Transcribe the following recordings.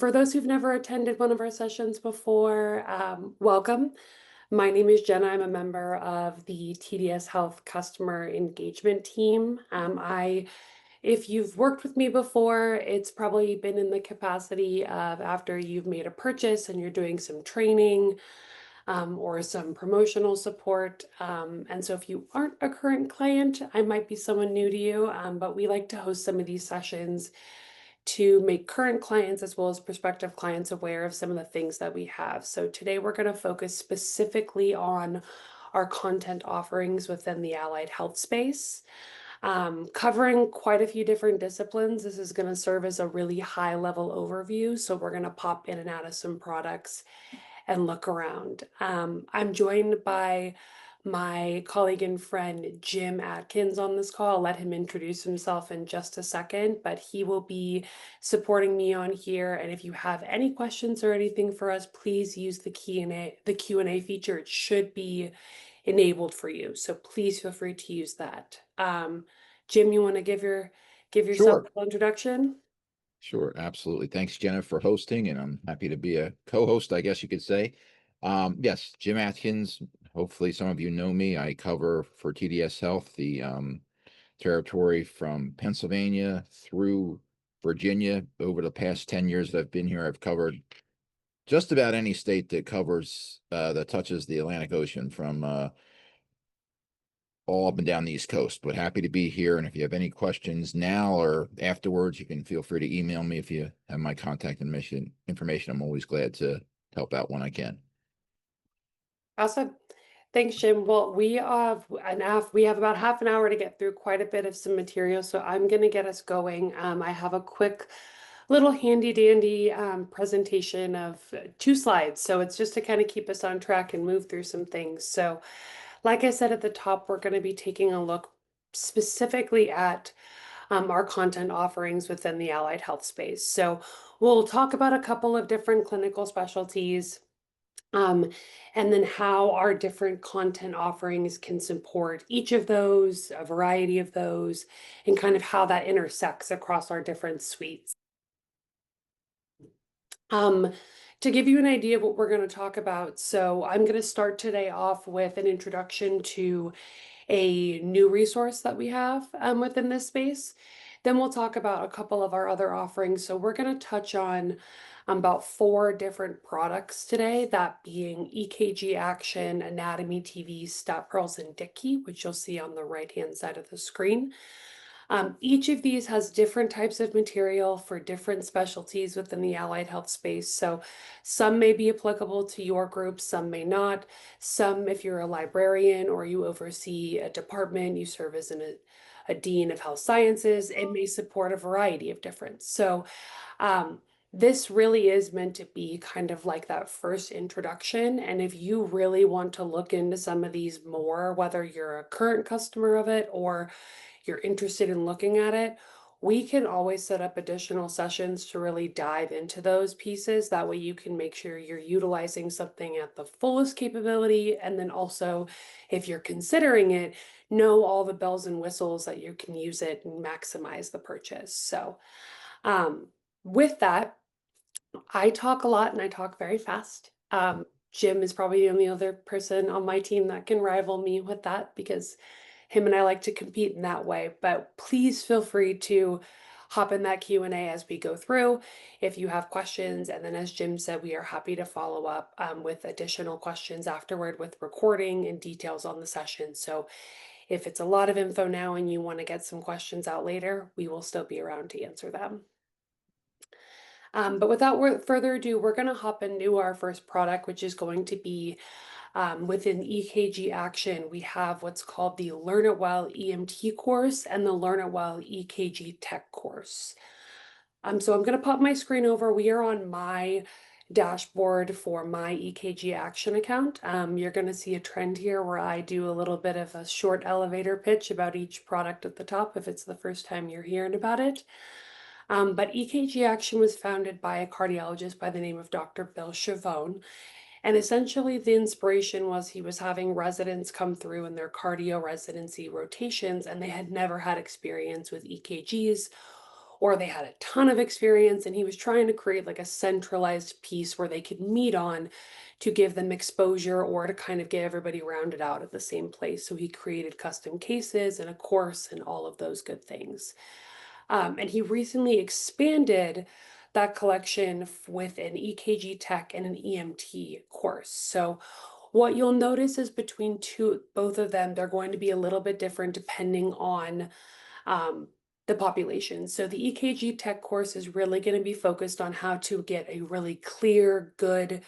For those who've never attended one of our sessions before, welcome. My name is Jenna. I'm a member of the TDS Health Customer Engagement Team. If you've worked with me before, it's probably been in the capacity of after you've made a purchase and you're doing some training or some promotional support. And so if you aren't a current client, I might be someone new to you, but we like to host some of these sessions to make current clients as well as prospective clients aware of some of the things that we have. So today we're going to focus specifically on our content offerings within the allied health space. Covering quite a few different disciplines. This is going to serve as a really high level overview. So we're going to pop in and out of some products and look around. I'm joined by my colleague and friend Jim Atkins on this call. I'll let him introduce himself in just a second, but he will be supporting me on here. And if you have any questions or anything for us, please use the Q&A feature. It should be enabled for you. So please feel free to use that. Jim, you want to give yourself Sure, a little introduction? sure, absolutely. Thanks, Jenna, for hosting, and I'm happy to be a co-host, I guess you could say. Yes, Jim Atkins. Hopefully, some of you know me. I cover for TDS Health the territory from Pennsylvania through Virginia. Over the past 10 years that I've been here, I've covered just about any state that covers that touches the Atlantic Ocean from all up and down the East Coast, but happy to be here. And if you have any questions now or afterwards, you can feel free to email me if you have my contact information. I'm always glad to help out when I can. Awesome. Thanks, Jim. Well, we have about half an hour to get through quite a bit of some material, so I'm going to get us going. I have a quick little handy dandy presentation of 2 slides. So it's just to kind of keep us on track and move through some things. So like I said at the top, we're going to be taking a look specifically at our content offerings within the allied health space. So we'll talk about a couple of different clinical specialties. Um, and then how our different content offerings can support each of those, a variety of those, and kind of how that intersects across our different suites. Um, to give you an idea of what we're going to talk about, so I'm going to start today off with an introduction to a new resource that we have within this space. Then we'll talk about a couple of our other offerings. So we're going to touch on about 4 different products today, that being EKG Action, Anatomy TV, Stat Pearls, and Dickey, which you'll see on the right-hand side of the screen. Each of these has different types of material for different specialties within the allied health space. So some may be applicable to your group, some may not. Some, if you're a librarian or you oversee a department, you serve as a dean of health sciences, it may support a variety of different. So this really is meant to be kind of like that first introduction. And if you really want to look into some of these more, whether you're a current customer of it or you're interested in looking at it, we can always set up additional sessions to really dive into those pieces. That way you can make sure you're utilizing something at the fullest capability. And then also, if you're considering it, know all the bells and whistles that you can use it and maximize the purchase. So with that, I talk a lot and I talk very fast. Jim is probably the only other person on my team that can rival me with that because him and I like to compete in that way. But please feel free to hop in that Q&A as we go through if you have questions. And then as Jim said, we are happy to follow up with additional questions afterward with recording and details on the session. So if it's a lot of info now and you want to get some questions out later, we will still be around to answer them. But without further ado, we're going to hop into our first product, which is going to be within EKG Action. We have what's called the Learn It Well EMT course and the Learn It Well EKG Tech course. So I'm going to pop my screen over. We are on my dashboard for my EKG Action account. You're going to see a trend here where I do a little bit of a short elevator pitch about each product at the top if it's the first time you're hearing about it. But EKG Action was founded by a cardiologist by the name of Dr. Bill Chavone. And essentially the inspiration was he was having residents come through in their cardio residency rotations and they had never had experience with EKGs or they had a ton of experience, and he was trying to create like a centralized piece where they could meet on to give them exposure or to kind of get everybody rounded out at the same place. So he created custom cases and a course and all of those good things. And he recently expanded that collection with an EKG tech and an EMT course. So what you'll notice is between both of them, they're going to be a little bit different depending on um, the population. So the EKG tech course is really going to be focused on how to get a really clear, good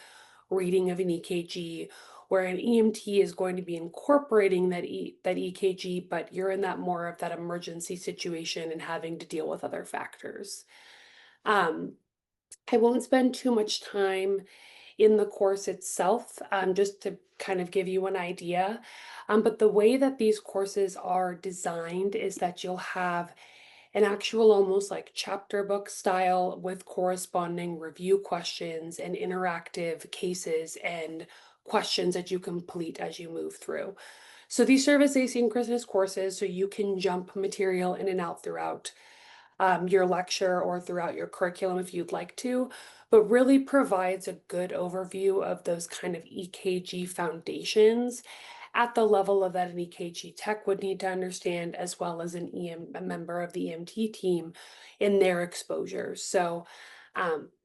reading of an EKG, where an EMT is going to be incorporating that EKG, but you're in that more of that emergency situation and having to deal with other factors. Um, I won't spend too much time in the course itself, just to kind of give you an idea. But the way that these courses are designed is that you'll have an actual almost like chapter book style with corresponding review questions and interactive cases and questions that you complete as you move through. So these serve as asynchronous courses, so you can jump material in and out throughout your lecture or throughout your curriculum if you'd like to, but really provides a good overview of those kind of EKG foundations at the level of that an EKG tech would need to understand, as well as a member of the EMT team in their exposure. So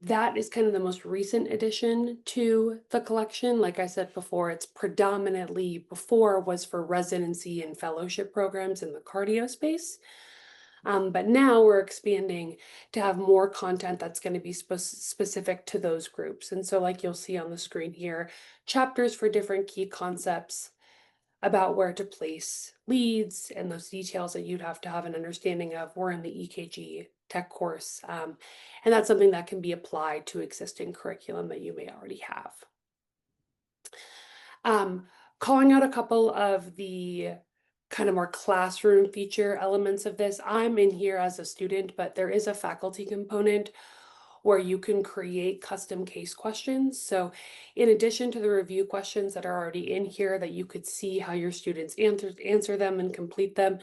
that is kind of the most recent addition to the collection. Like I said before, it's predominantly before was for residency and fellowship programs in the cardio space. But now we're expanding to have more content that's going to be specific to those groups. And so, like you'll see on the screen here, chapters for different key concepts about where to place leads and those details that you'd have to have an understanding of were in the EKG tech course. And that's something that can be applied to existing curriculum that you may already have. Um, Calling out a couple of the kind of more classroom feature elements of this. I'm in here as a student, but there is a faculty component where you can create custom case questions. So in addition to the review questions that are already in here that you could see how your students answer them and complete them,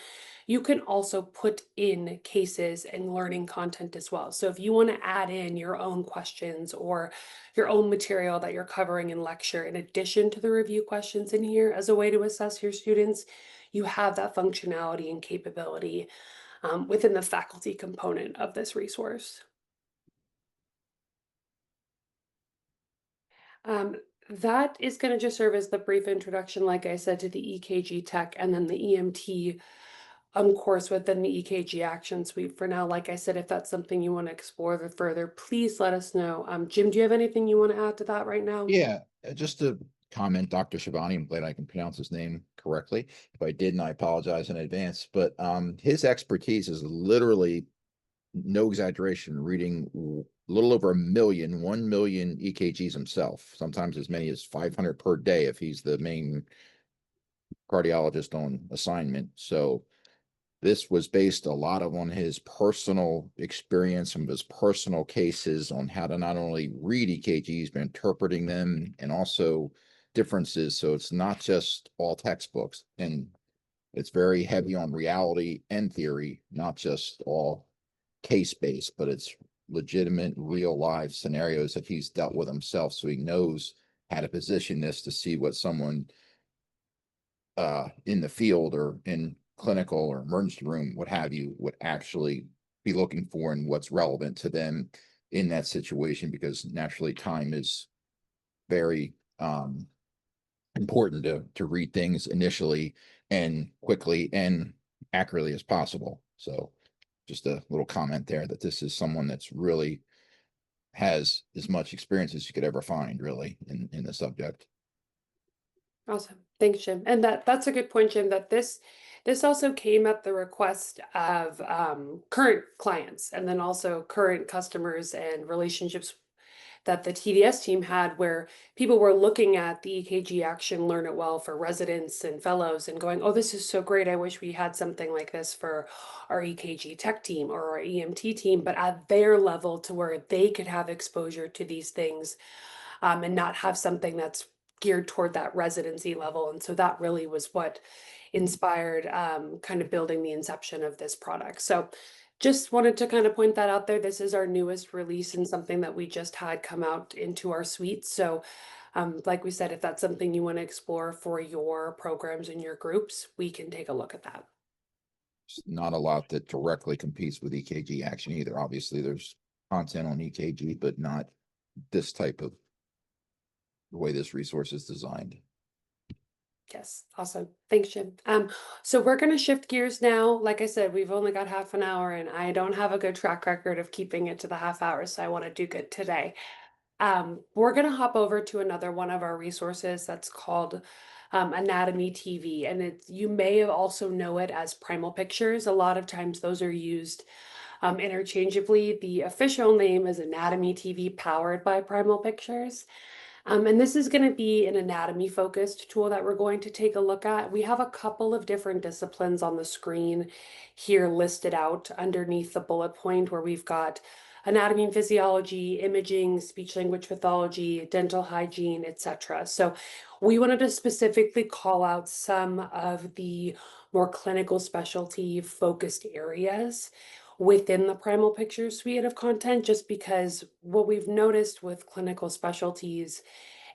you can also put in cases and learning content as well. So if you want to add in your own questions or your own material that you're covering in lecture, in addition to the review questions in here as a way to assess your students, you have that functionality and capability within the faculty component of this resource. Um, that is going to just serve as the brief introduction, like I said, to the EKG tech and then the EMT course within the EKG action suite for now. Like I said, if that's something you want to explore further, please let us know. Jim, do you have anything you want to add to that right now? Yeah, just to comment, Dr. Shivani, I'm glad I can pronounce his name correctly. If I didn't, I apologize in advance. But his expertise is literally, no exaggeration, reading a little over 1 million EKGs himself, sometimes as many as 500 per day if he's the main cardiologist on assignment. So this was based a lot of on his personal experience, some of his personal cases on how to not only read EKGs, but interpreting them and also differences. So it's not just all textbooks, and it's very heavy on reality and theory, not just all case based, but it's legitimate, real life scenarios that he's dealt with himself. So he knows how to position this to see what someone in the field or in clinical or emergency room, what have you, would actually be looking for and what's relevant to them in that situation, because naturally time is very important to read things initially and quickly and accurately as possible. So just a little comment there that this is someone that's really has as much experience as you could ever find really in the subject. Awesome. Thanks, Jim. And that's a good point, Jim, that this also came at the request of current clients and then also current customers and relationships that the TDS team had, where people were looking at the EKG action Learn It Well for residents and fellows and going, oh, this is so great. I wish we had something like this for our EKG tech team or our EMT team, but at their level to where they could have exposure to these things and not have something that's geared toward that residency level. And so that really was what inspired kind of building the inception of this product. So Just wanted to kind of point that out there. This is our newest release and something that we just had come out into our suite. So, like we said, if that's something you want to explore for your programs and your groups, we can take a look at that. It's not a lot that directly competes with EKG action either. Obviously, there's content on EKG, but not this type of the way this resource is designed. Yes, awesome. Thanks, Jim. So we're going to shift gears now. Like I said, we've only got half an hour, and I don't have a good track record of keeping it to the half hour, so I want to do good today. We're going to hop over to another one of our resources that's called Anatomy TV, and you may have also know it as Primal Pictures. A lot of times those are used interchangeably. The official name is Anatomy TV, powered by Primal Pictures. And this is going to be an anatomy focused tool that we're going to take a look at. We have a couple of different disciplines on the screen here listed out underneath the bullet point where we've got anatomy and physiology, imaging, speech language pathology, dental hygiene, etc. So we wanted to specifically call out some of the more clinical specialty focused areas within the Primal Pictures suite of content, just because what we've noticed with clinical specialties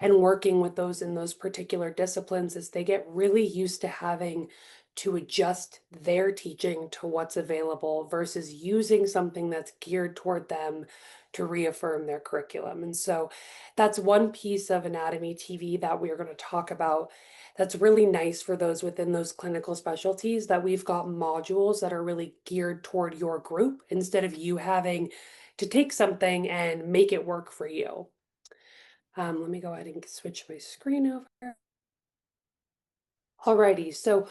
and working with those in those particular disciplines is they get really used to having to adjust their teaching to what's available versus using something that's geared toward them to reaffirm their curriculum. And so that's one piece of anatomy TV that we're going to talk about that's really nice for those within those clinical specialties, that we've got modules that are really geared toward your group instead of you having to take something and make it work for you. Let me go ahead and switch my screen over. Alrighty, so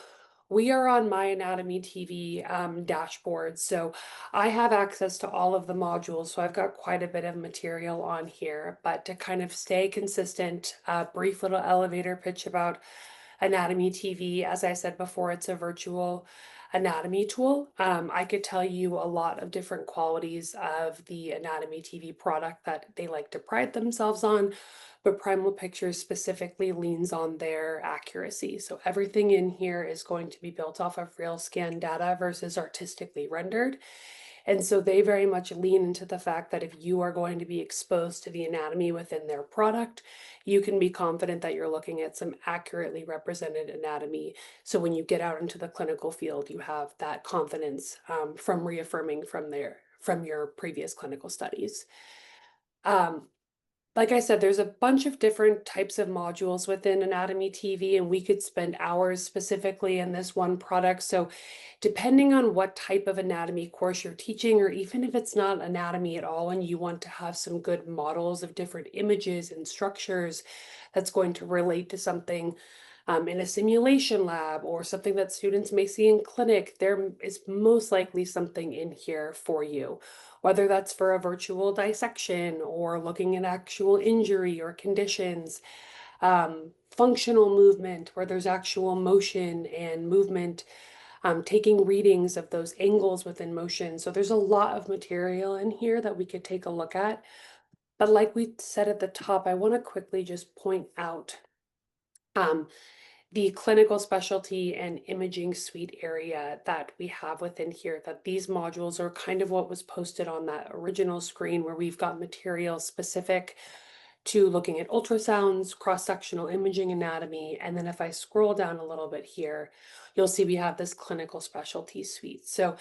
we are on My Anatomy TV dashboard. So I have access to all of the modules, so I've got quite a bit of material on here. But to kind of stay consistent, a brief little elevator pitch about Anatomy TV. As I said before, it's a virtual anatomy tool. I could tell you a lot of different qualities of the Anatomy TV product that they like to pride themselves on, but Primal Pictures specifically leans on their accuracy. So everything in here is going to be built off of real scan data versus artistically rendered. And so they very much lean into the fact that if you are going to be exposed to the anatomy within their product, you can be confident that you're looking at some accurately represented anatomy. So when you get out into the clinical field, you have that confidence from reaffirming from your previous clinical studies. Um, like I said, there's a bunch of different types of modules within Anatomy TV, and we could spend hours specifically in this one product. So, depending on what type of anatomy course you're teaching, or even if it's not anatomy at all, and you want to have some good models of different images and structures that's going to relate to something in a simulation lab or something that students may see in clinic, there is most likely something in here for you, whether that's for a virtual dissection or looking at actual injury or conditions, functional movement where there's actual motion and movement, taking readings of those angles within motion. So there's a lot of material in here that we could take a look at. But like we said at the top, I want to quickly just point out um, the clinical specialty and imaging suite area that we have within here, that these modules are kind of what was posted on that original screen where we've got material specific to looking at ultrasounds, cross-sectional imaging anatomy, and then if I scroll down a little bit here, you'll see we have this clinical specialty suite. So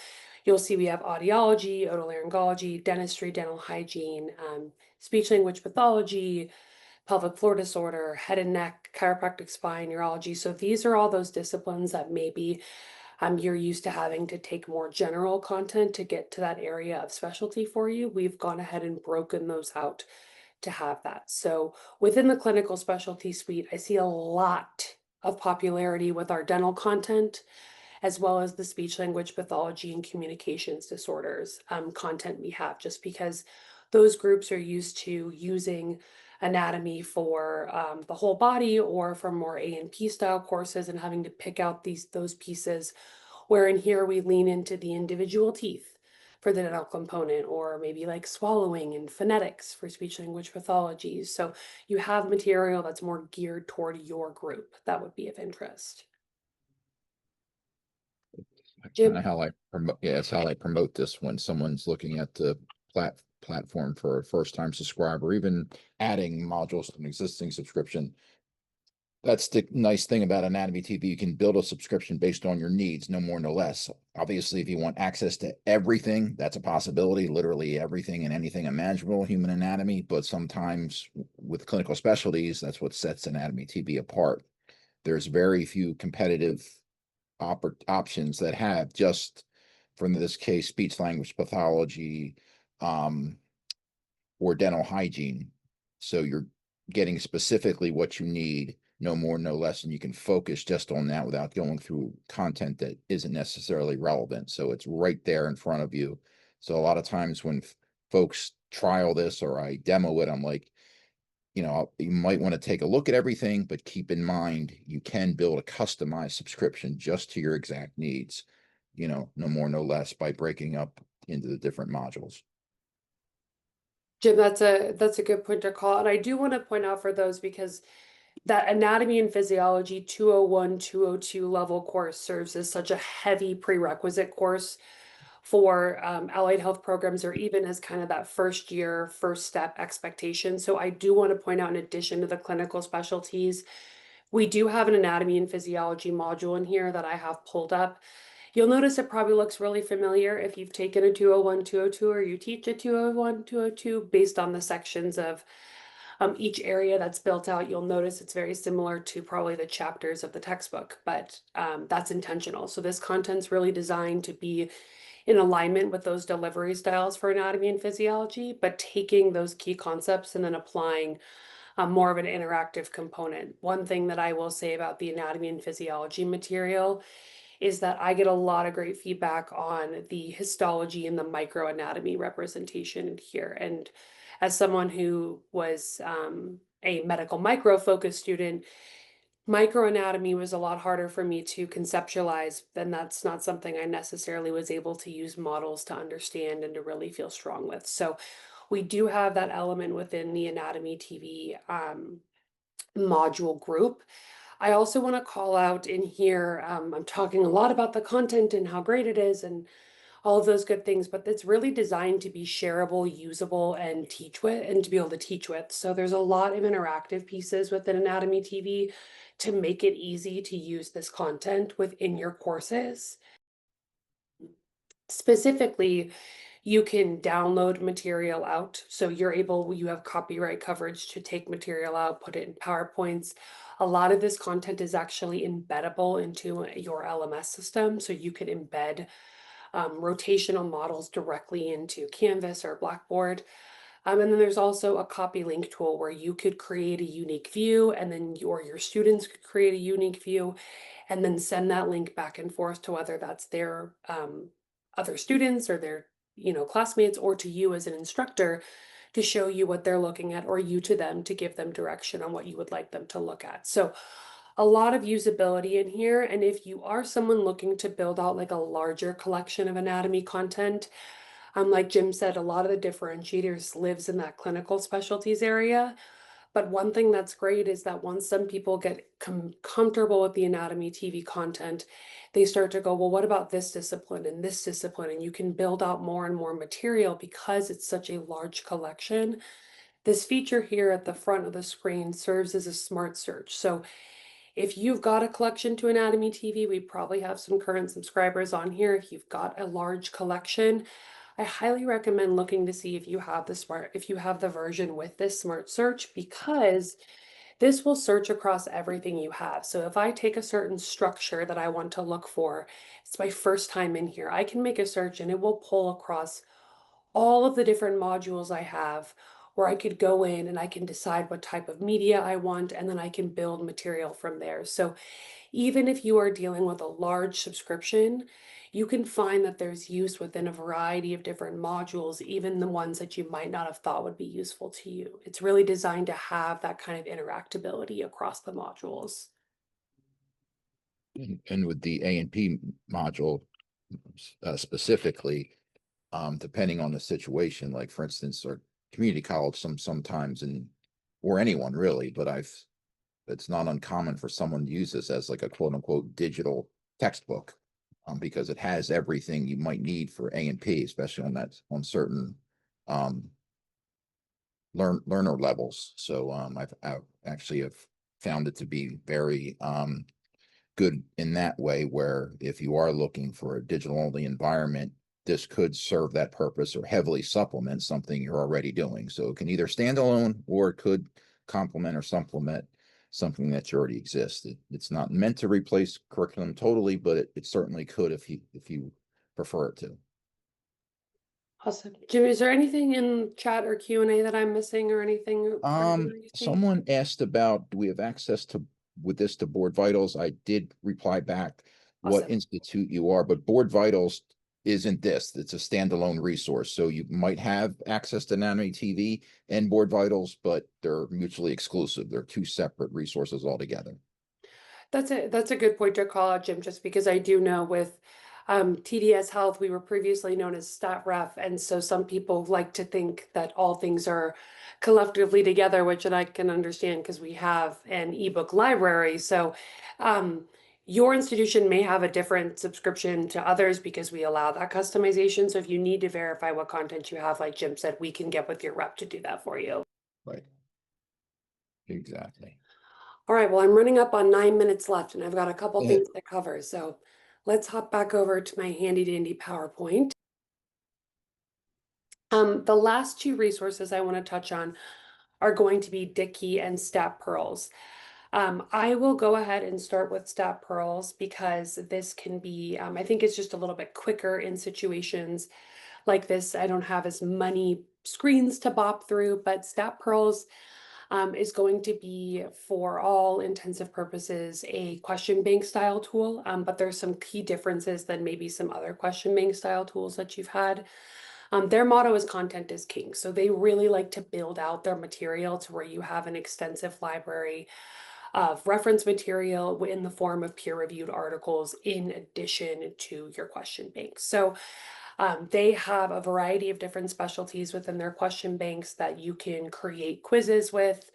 you'll see we have audiology, otolaryngology, dentistry, dental hygiene, speech language pathology, pelvic floor disorder, head and neck, chiropractic spine, neurology. So these are all those disciplines that maybe you're used to having to take more general content to get to that area of specialty for you. We've gone ahead and broken those out to have that. So within the clinical specialty suite, I see a lot of popularity with our dental content, as well as the speech language pathology and communications disorders content we have, just because those groups are used to using anatomy for the whole body or for more A&P style courses and having to pick out those pieces, where in here we lean into the individual teeth for the dental component, or maybe like swallowing and phonetics for speech language pathology. So you have material that's more geared toward your group that would be of interest. kind Jim, of how I promote. Yeah, it's how I promote this when someone's looking at the platform for a first time subscriber, even adding modules to an existing subscription. That's the nice thing about Anatomy TV. You can build a subscription based on your needs, no more, no less. Obviously, if you want access to everything, that's a possibility, literally everything and anything imaginable, human anatomy. But sometimes with clinical specialties, that's what sets Anatomy TV apart. There's very few competitive options that have just, for in this case, speech language pathology, um, or dental hygiene. So you're getting specifically what you need, no more, no less, and you can focus just on that without going through content that isn't necessarily relevant. So it's right there in front of you. So a lot of times when folks trial this or I demo it, I'm like, you might want to take a look at everything, but keep in mind you can build a customized subscription just to your exact needs, no more, no less, by breaking up into the different modules. Jim, that's a good point to call. And I do want to point out for those because that anatomy and physiology 201, 202 level course serves as such a heavy prerequisite course for allied health programs or even as kind of that first year, first step expectation. So I do want to point out, in addition to the clinical specialties, we do have an anatomy and physiology module in here that I have pulled up. You'll notice it probably looks really familiar if you've taken a 201, 202, or you teach a 201, 202 based on the sections of each area that's built out. You'll notice it's very similar to probably the chapters of the textbook, but that's intentional. So this content's really designed to be in alignment with those delivery styles for anatomy and physiology, but taking those key concepts and then applying more of an interactive component. One thing that I will say about the anatomy and physiology material is that I get a lot of great feedback on the histology and the microanatomy representation in here. And as someone who was a medical micro focused student, microanatomy was a lot harder for me to conceptualize, and that's not something I necessarily was able to use models to understand and to really feel strong with. So we do have that element within the anatomy TV module group. I also want to call out in here, I'm talking a lot about the content and how great it is and all of those good things, but it's really designed to be shareable, usable, and teach with, and to be able to teach with. So there's a lot of interactive pieces within Anatomy TV to make it easy to use this content within your courses. Specifically, you can download material out. So you have copyright coverage to take material out, put it in PowerPoints. A lot of this content is actually embeddable into your LMS system. So you can embed rotational models directly into Canvas or Blackboard. And then there's also a copy link tool where you could create a unique view and then your students could create a unique view and then send that link back and forth to whether that's their other students or their classmates or to you as an instructor to show you what they're looking at or you to them to give them direction on what you would like them to look at. So a lot of usability in here. And if you are someone looking to build out like a larger collection of anatomy content, like Jim said, a lot of the differentiators lives in that clinical specialties area. But one thing that's great is that once some people get comfortable with the anatomy TV content, they start to go, well, what about this discipline and this discipline? And you can build out more and more material because it's such a large collection. This feature here at the front of the screen serves as a smart search. So if you've got a collection to Anatomy TV, we probably have some current subscribers on here. If you've got a large collection, I highly recommend looking to see if you have the version with this smart search, because this will search across everything you have. So if I take a certain structure that I want to look for, it's my first time in here, I can make a search and it will pull across all of the different modules I have, where I could go in and I can decide what type of media I want, and then I can build material from there. So even if you are dealing with a large subscription, you can find that there's use within a variety of different modules, even the ones that you might not have thought would be useful to you. It's really designed to have that kind of interactability across the modules. And with the A&P module specifically, depending on the situation, like for instance, or community college, sometimes, and or anyone really, but it's not uncommon for someone to use this as like a quote unquote digital textbook. because it has everything you might need for A and P, especially on certain um, learner levels. So I've actually have found it to be very good in that way, where if you are looking for a digital only environment, this could serve that purpose or heavily supplement something you're already doing. So it can either stand alone or it could complement or supplement something that already exists. It's not meant to replace curriculum totally, but it certainly could if you prefer it to. Awesome. Jim, is there anything in chat or Q&A that I'm missing or anything particular you see? Someone asked about, do we have access to with this to Board Vitals? I did reply back what Awesome. institute you are, but Board Vitals isn't this. It's a standalone resource. So you might have access to Anatomy TV and Board Vitals, but they're mutually exclusive. They're two separate resources altogether. That's a good point to call out, Jim, just because I do know with TDS Health, we were previously known as StatRef, and so some people like to think that all things are collectively together, which and I can understand because we have an ebook library. So um, your institution may have a different subscription to others because we allow that customization. So if you need to verify what content you have, like Jim said, we can get with your rep to do that for you. Right. Exactly. All right, well, I'm running up on 9 minutes left and I've got a couple Yeah. things to cover. So let's hop back over to my handy dandy PowerPoint. The last two resources I want to touch on are going to be Dickey and Stat Pearls. I will go ahead and start with Stat Pearls because this can be, I think it's just a little bit quicker in situations like this. I don't have as many screens to bop through, but Stat Pearls is going to be, for all intensive purposes, a question bank style tool. But there's some key differences than maybe some other question bank style tools that you've had. Their motto is content is king. So they really like to build out their material to where you have an extensive library of reference material in the form of peer-reviewed articles in addition to your question bank. So they have a variety of different specialties within their question banks that you can create quizzes with.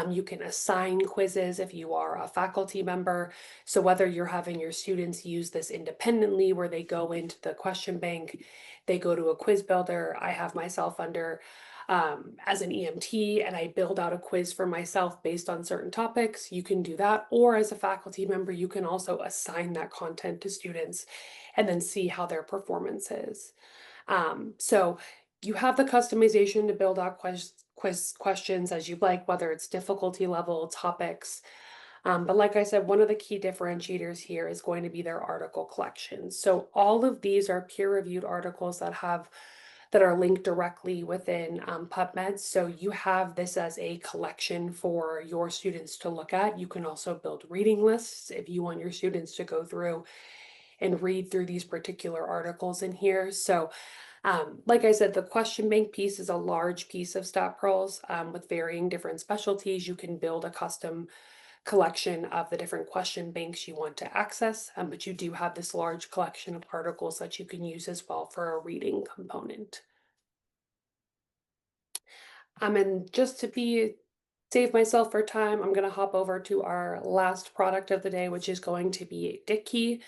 You can assign quizzes if you are a faculty member. So whether you're having your students use this independently, where they go into the question bank, they go to a quiz builder. I have myself under as an EMT and I build out a quiz for myself based on certain topics. You can do that. Or as a faculty member, you can also assign that content to students and then see how their performance is. So you have the customization to build out quiz questions as you like, whether it's difficulty level, topics. But like I said, one of the key differentiators here is going to be their article collection. So all of these are peer-reviewed articles that are linked directly within PubMed. So you have this as a collection for your students to look at. You can also build reading lists if you want your students to go through and read through these particular articles in here. So like I said, the question bank piece is a large piece of Stat Pearls with varying different specialties. You can build a custom collection of the different question banks you want to access, but you do have this large collection of articles that you can use as well for a reading component. And just to be save myself for time, I'm going to hop over to our last product of the day, which is going to be Dickey.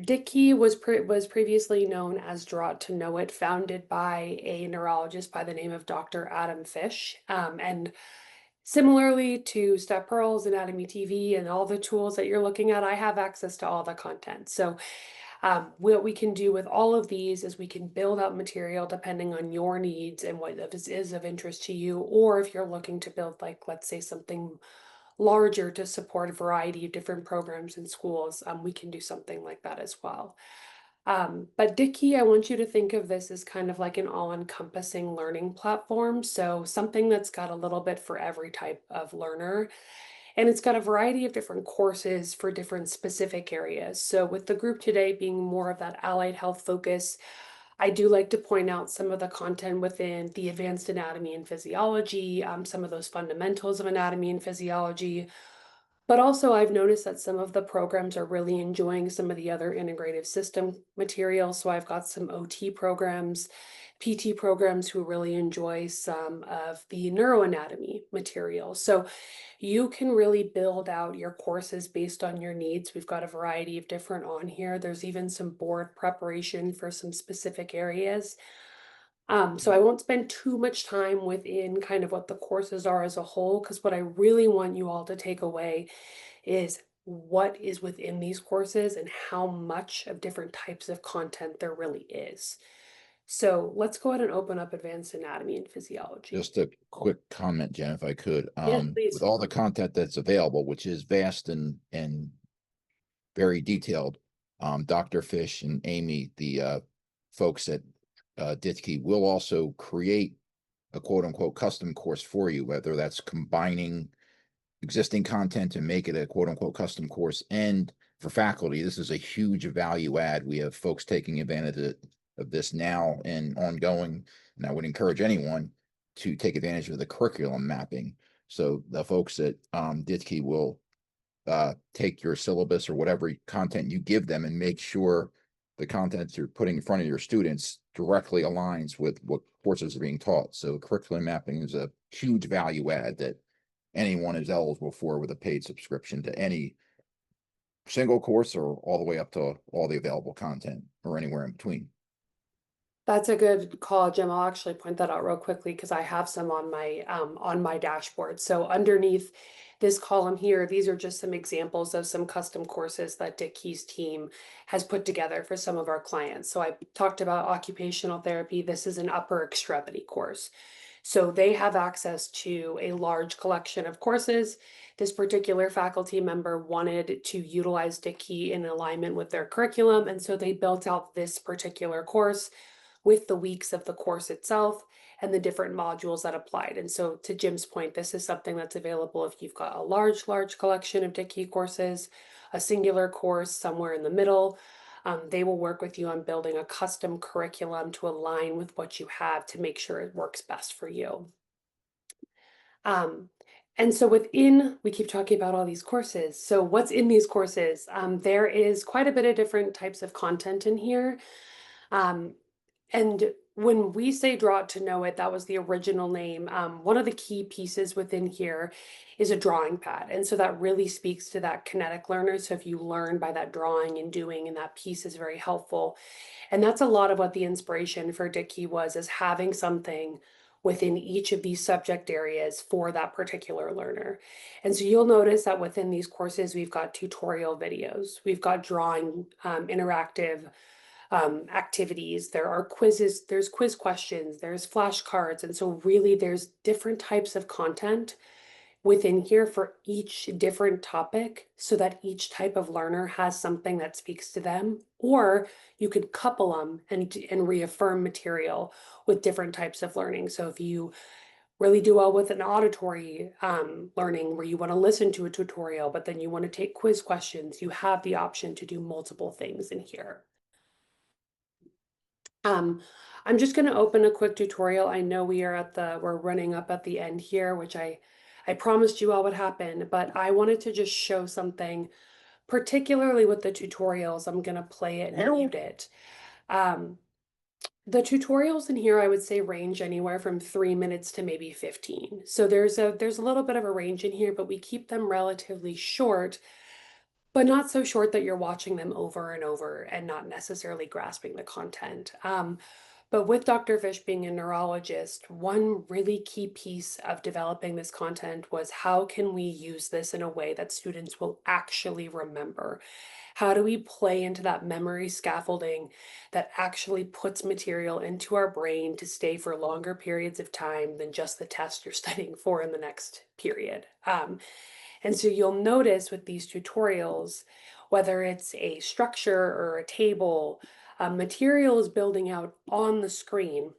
Dickey was previously known as Draw to Know It, founded by a neurologist by the name of Dr. Adam Fish. And similarly to Step Pearls, Anatomy TV, and all the tools that you're looking at, I have access to all the content. So what we can do with all of these is we can build out material depending on your needs and what is of interest to you, or if you're looking to build, like, let's say something larger to support a variety of different programs in schools, we can do something like that as well. But Dickey, I want you to think of this as kind of like an all-encompassing learning platform. So something that's got a little bit for every type of learner. And it's got a variety of different courses for different specific areas. So with the group today being more of that allied health focus, I do like to point out some of the content within the advanced anatomy and physiology, some of those fundamentals of anatomy and physiology, But also, I've noticed that some of the programs are really enjoying some of the other integrative system materials. So I've got some OT programs, PT programs who really enjoy some of the neuroanatomy material. So you can really build out your courses based on your needs. We've got a variety of different on here. There's even some board preparation for some specific areas. So I won't spend too much time within kind of what the courses are as a whole, because what I really want you all to take away is what is within these courses and how much of different types of content there really is. So let's go ahead and open up Advanced Anatomy and Physiology. Just a quick comment, Jen, if I could. Yes, With please. all the content that's available, which is vast and very detailed, Dr. Fish and Amy, the folks at Ditke, will also create a quote unquote custom course for you, whether that's combining existing content to make it a quote unquote custom course. And for faculty, this is a huge value add. We have folks taking advantage of this now and ongoing. And I would encourage anyone to take advantage of the curriculum mapping. So the folks at Ditke will take your syllabus or whatever content you give them and make sure the content you're putting in front of your students directly aligns with what courses are being taught. So curriculum mapping is a huge value add that anyone is eligible for with a paid subscription to any single course or all the way up to all the available content or anywhere in between. That's a good call, Jim. I'll actually point that out real quickly because I have some on my dashboard. So underneath this column here, these are just some examples of some custom courses that Dick Key's team has put together for some of our clients. So I talked about occupational therapy. This is an upper extremity course. So they have access to a large collection of courses. This particular faculty member wanted to utilize Dick Key in alignment with their curriculum, and so they built out this particular course with the weeks of the course itself and the different modules that applied. And so to Jim's point, this is something that's available if you've got a large collection of Dickey courses, a singular course somewhere in the middle. They will work with you on building a custom curriculum to align with what you have to make sure it works best for you. Um, and so we keep talking about all these courses. So what's in these courses? There is quite a bit of different types of content in here. Um, and when we say Draw It to Know It, that was the original name. One of the key pieces within here is a drawing pad. And so that really speaks to that kinetic learner. So if you learn by that drawing and doing, and that piece is very helpful. And that's a lot of what the inspiration for Dickey was, is having something within each of these subject areas for that particular learner. And so you'll notice that within these courses, we've got tutorial videos, we've got drawing, interactive activities, there are quizzes, there's quiz questions, there's flashcards. And so really there's different types of content within here for each different topic so that each type of learner has something that speaks to them. Or you could couple them and reaffirm material with different types of learning. So if you really do well with an auditory learning where you want to listen to a tutorial, but then you want to take quiz questions, you have the option to do multiple things in here. Um, I'm just going to open a quick tutorial. I know we're running up at the end here, which I promised you all would happen, but I wanted to just show something, particularly with the tutorials. I'm going to play it and mute it. Um, the tutorials in here, I would say, range anywhere from 3 minutes to maybe 15. So there's a little bit of a range in here, but we keep them relatively short, but not so short that you're watching them over and over and not necessarily grasping the content. But with Dr. Fish being a neurologist, one really key piece of developing this content was, how can we use this in a way that students will actually remember? How do we play into that memory scaffolding that actually puts material into our brain to stay for longer periods of time than just the test you're studying for in the next period? And so you'll notice with these tutorials, whether it's a structure or a table, material is building out on the screen,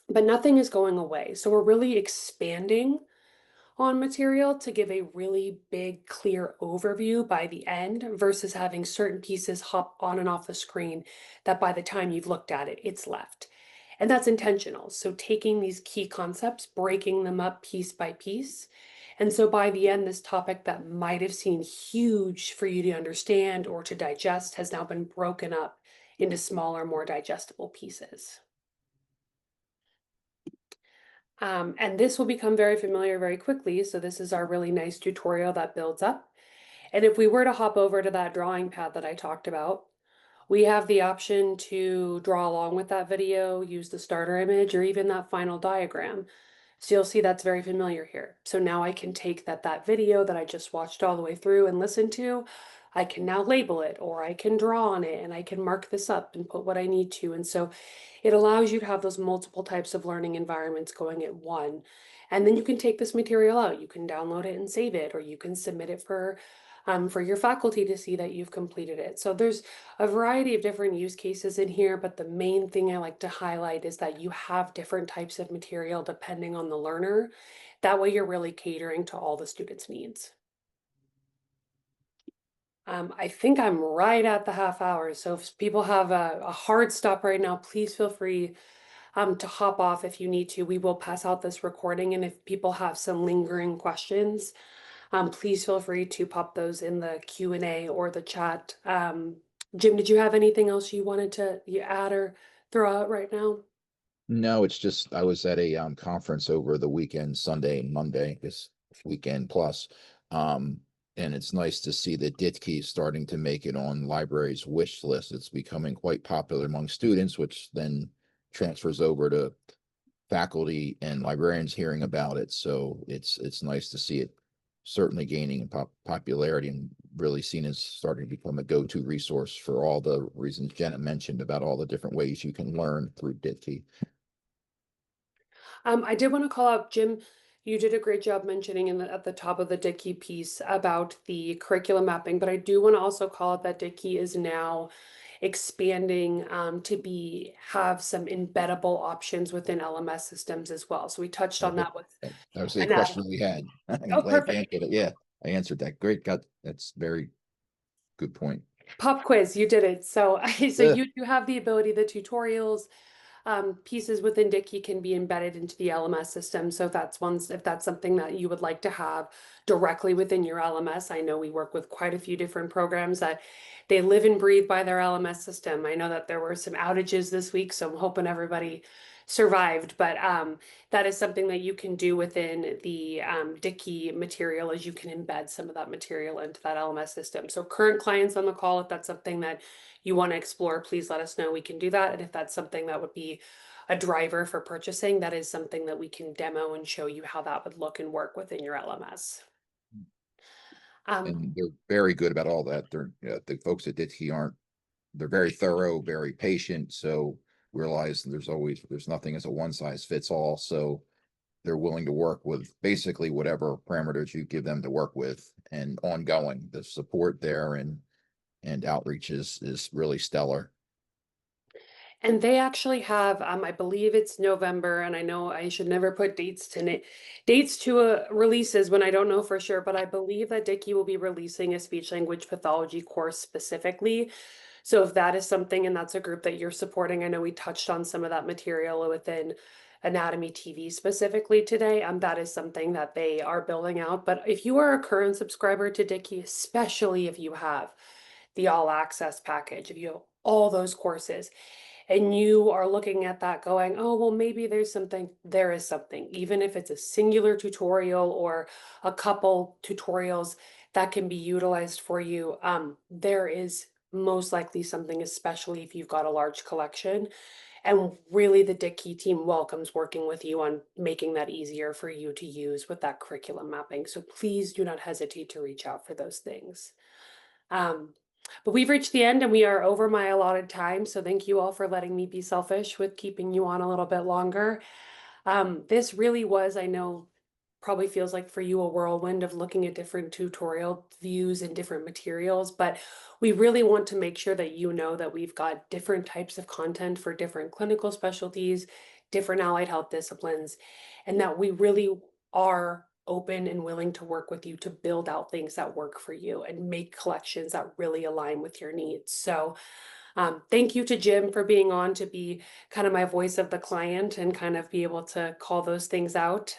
but nothing is going away. So we're really expanding on material to give a really big, clear overview by the end versus having certain pieces hop on and off the screen that by the time you've looked at it, it's left. And that's intentional. So taking these key concepts, breaking them up piece by piece, And so by the end, this topic that might have seemed huge for you to understand or to digest has now been broken up into smaller, more digestible pieces. And this will become very familiar very quickly. So this is our really nice tutorial that builds up. And if we were to hop over to that drawing pad that I talked about, we have the option to draw along with that video, use the starter image, or even that final diagram. So you'll see that's very familiar here. So now I can take that video that I just watched all the way through and listened to, I can now label it, or I can draw on it, and I can mark this up and put what I need to. And so it allows you to have those multiple types of learning environments going at one. And then you can take this material out. You can download it and save it, or you can submit it for your faculty to see that you've completed it. So there's a variety of different use cases in here, but the main thing I like to highlight is that you have different types of material depending on the learner. That way you're really catering to all the students' needs. I think I'm right at the half hour, so if people have a hard stop right now, please feel free to hop off if you need to. We will pass out this recording, and if people have some lingering questions, please feel free to pop those in the Q&A or the chat. Jim, did you have anything else you wanted to add or throw out right now? No, it's just I was at a conference over the weekend, Sunday and Monday, this weekend plus. Um, and it's nice to see that DITKey is starting to make it on libraries' wish list. It's becoming quite popular among students, which then transfers over to faculty and librarians hearing about it. So it's nice to see it certainly gaining in popularity and really seen as starting to become a go-to resource for all the reasons Jenna mentioned about all the different ways you can learn through DITKey. I did want to call out, Jim, you did a great job mentioning at the top of the Dickey piece about the curriculum mapping, but I do want to also call out that Dickey is now expanding to have some embeddable options within LMS systems as well. So we touched on Okay. that with That was the anatomy. question we had. I'm Oh, glad you perfect. answered it. Yeah, I answered that. Great. That's very good point. Pop quiz, you did it. So, so Yeah. you do have the ability, the tutorials, pieces within Dickey can be embedded into the LMS system. So if that's something that you would like to have directly within your LMS, I know we work with quite a few different programs that they live and breathe by their LMS system. I know that there were some outages this week, so I'm hoping everybody survived. But that is something that you can do within the Dickey material, is you can embed some of that material into that LMS system. So current clients on the call, if that's something that you want to explore, please let us know. We can do that. And if that's something that would be a driver for purchasing, that is something that we can demo and show you how that would look and work within your LMS. Um, And they're very good about all that. They're the folks at DITKey aren't. They're very thorough, very patient. So realize there's nothing as a one size fits all. So they're willing to work with basically whatever parameters you give them to work with, and ongoing. The support there and outreach is really stellar. And they actually have, I believe it's November, and I know I should never put dates to releases when I don't know for sure, but I believe that Dickey will be releasing a speech language pathology course specifically. So if that is something, and that's a group that you're supporting, I know we touched on some of that material within Anatomy TV specifically today. That is something that they are building out. But if you are a current subscriber to Dickey, especially if you have the all access package, if you have all those courses, and you are looking at that going, oh, well, maybe there's something, there is something, even if it's a singular tutorial or a couple tutorials that can be utilized for you. There is most likely something, especially if you've got a large collection. And really, the Dickey team welcomes working with you on making that easier for you to use with that curriculum mapping. So please do not hesitate to reach out for those things. Um, but we've reached the end and we are over my allotted time. So thank you all for letting me be selfish with keeping you on a little bit longer. This really was, I know, probably feels like for you a whirlwind of looking at different tutorial views and different materials, but we really want to make sure that you know that we've got different types of content for different clinical specialties, different allied health disciplines, and that we really are open and willing to work with you to build out things that work for you and make collections that really align with your needs. So Thank you to Jim for being on to be kind of my voice of the client and kind of be able to call those things out.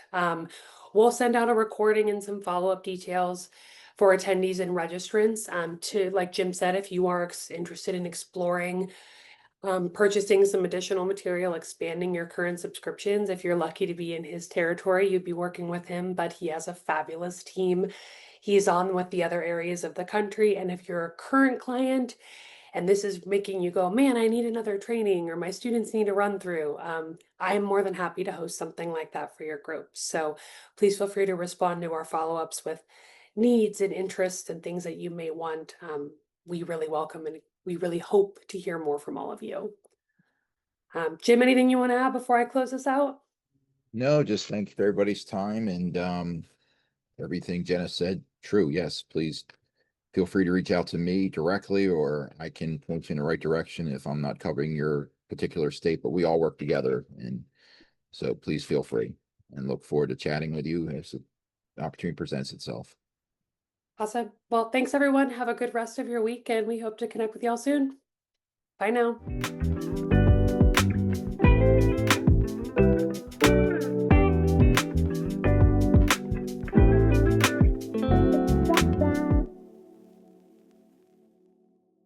We'll send out a recording and some follow-up details for attendees and registrants. To, like Jim said, if you are interested in exploring purchasing some additional material, expanding your current subscriptions. If you're lucky to be in his territory, you'd be working with him, but he has a fabulous team. He's on with the other areas of the country. And if you're a current client and this is making you go, man, I need another training or my students need a run through, I'm more than happy to host something like that for your group. So please feel free to respond to our follow-ups with needs and interests and things that you may want. We really welcome and we really hope to hear more from all of you. Jim, anything you want to add before I close this out? No, just thank you for everybody's time and everything Jenna said. True. Yes, please feel free to reach out to me directly, or I can point you in the right direction if I'm not covering your particular state, but we all work together. And so please feel free and look forward to chatting with you as the opportunity presents itself. Awesome. Well, thanks everyone. Have a good rest of your week and we hope to connect with y'all soon. Bye now.